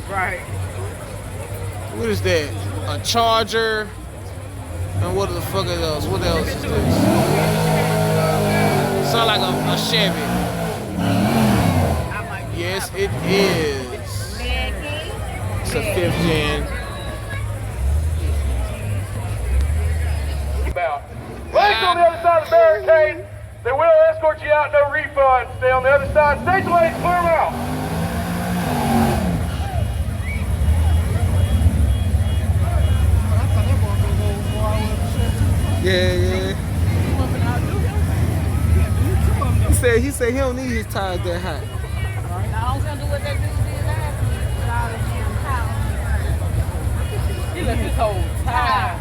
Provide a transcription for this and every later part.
Right. What is that? A Charger. And what the fuck is else? What else is this? Sound like a Chevy. Yes, it is. It's a 5th gen. Place on the other side of the barricade. They will escort you out, no refund. Stay on the other side. Stage lanes, clear them out. Yeah. He said he don't need his tires that high. I was gonna do what that dude did last week with all the damn tires. He left his whole tire.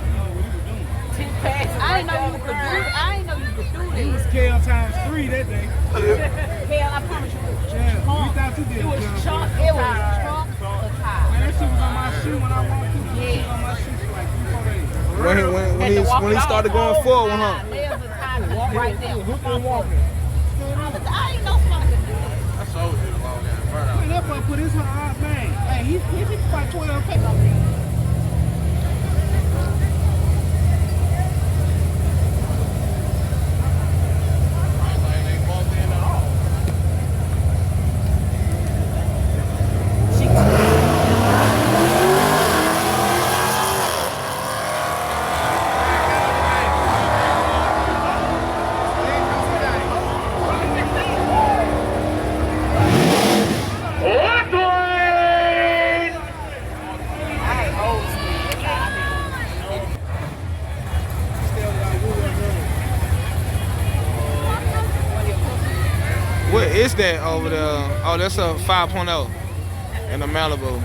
I didn't know you could do. I didn't know you could do this. He was KL times 3 that day. Hell, I promise you, it was Yeah, we chunk. thought you did. It was John. chunk. It was chunk of tire. Man, that shit was on my shoe when I walked through. That shit on my shoe for like 3-4 days. When he started going forward, huh? There's a tire right there. Hook and walking. I didn't know somebody could do it. I sold it long down. Man, that boy put his heart, man. Hey, he about 12 pickup. What is that over there? Oh, that's a 5.0 in a Malibu.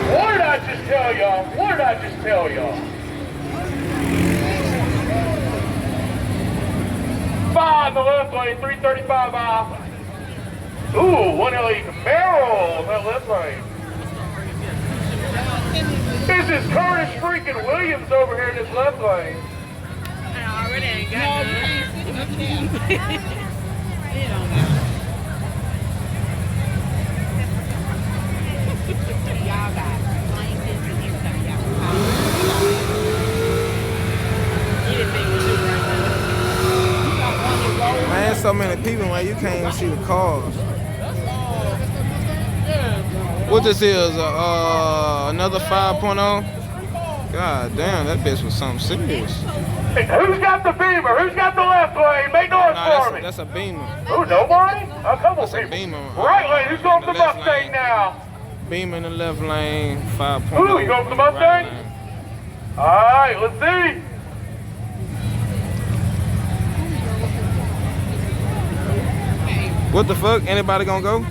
What did I just tell y'all? What did I just tell y'all? 5 in the left lane, 335 off. Ooh, 1LE Camaro on that left lane. This is Curtis freaking Williams over here in this left lane. I already ain't got y'all got Man, so many people, man, you can't even see the cars. What this is? Another 5.0? God damn, that bitch was something serious. Hey, who's got the Beamer? Who's got the left lane? Make noise for me. That's a Beamer. Ooh, nobody? A couple That's a people. Beamer. Right lane, who's going for the Left Mustang lane. now? Beamer in the left lane, 5.0. Ooh, you going for the Mustang? Right lane. All right, let's see. What the fuck? Anybody gonna go?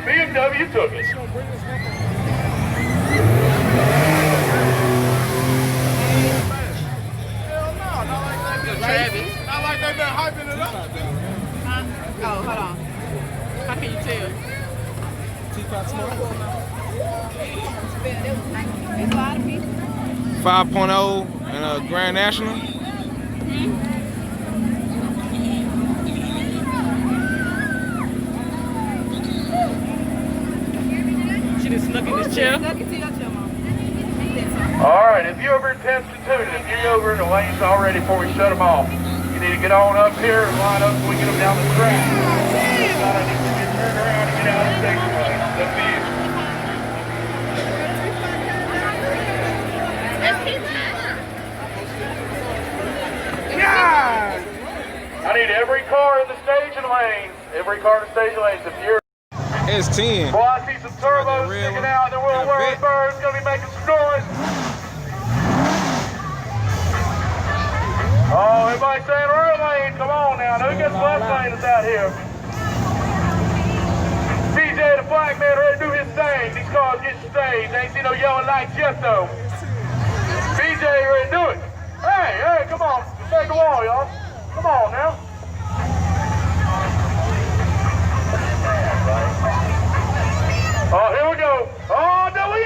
BMW took it. Not like they been hyping it up. Oh, hold on. How can you tell? Teapot smoke. There's a lot of people. 5.0 and a Grand National. She just snuck in this chair. All right, if you ever attempt to tune it, if you're over in the lanes already before we shut them off, you need to get on up here and line up so we get them down the track. I need to get turned around and get out of the station lane. That'd be it. I need every car in the station lanes. Every car in the station lanes. If you're It's 10. Boy, I see some turbos sticking out. The World World Bird's gonna be making some noise. Oh, everybody saying right lane. Come on now. Who gets left lane is out here? DJ the flag man ready to do his thing. These cars getting staged. Ain't seen no yellow lights yet though. BJ ready to do it. Hey, come on. Take the wall, y'all. Come on now. Oh, here we go. Oh, no, we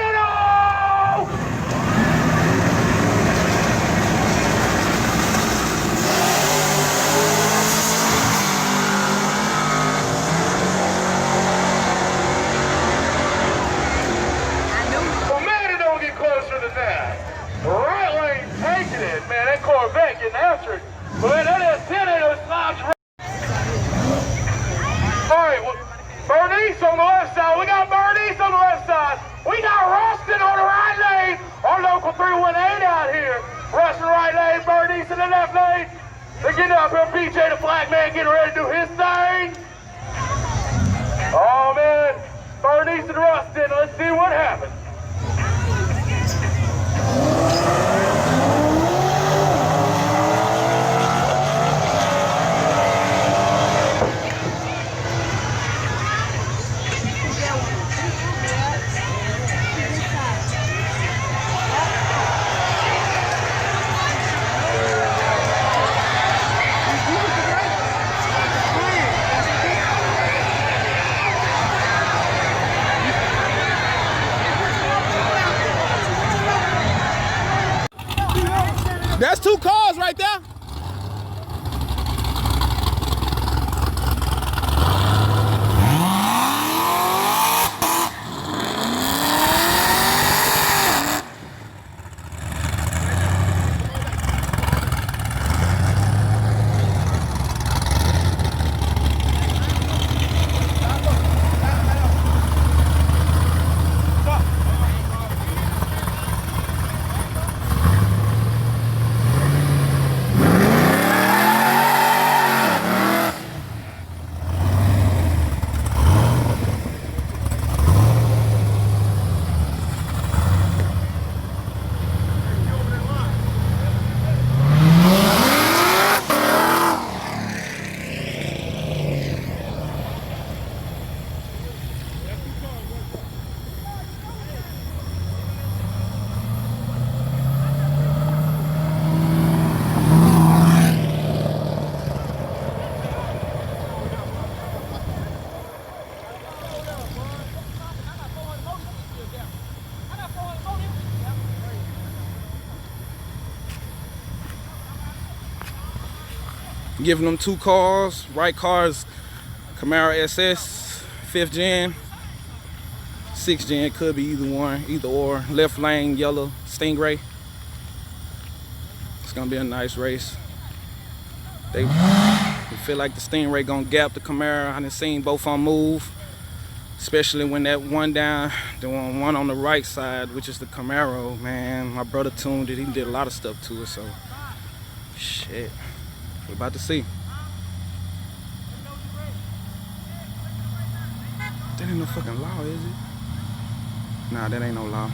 get closer than that. Right lane taking it, man. That Corvette getting after it. But that is 10 of those slides. All right, well, Bernice on the left side. We got Bernice on the left side. We got Rustin on the right lane. Our local 318 out here. Rustin right lane, Bernice in the left lane. They're getting up here. BJ the flag man getting ready to do his thing. Oh, man. Bernice and Rustin. Let's see what happens. That's 2 cars right there. Giving them 2 cars. Right cars, Camaro SS, 5th gen. 6th gen, could be either one, either or. Left lane, yellow, Stingray. It's gonna be a nice race. They feel like the Stingray gonna gap the Camaro. I done seen both of them move, especially when that one down, the one on the right side, which is the Camaro, man. My brother tuned it. He did a lot of stuff to it, so shit. We're about to see. That ain't no fucking law, is it? Nah, that ain't no law.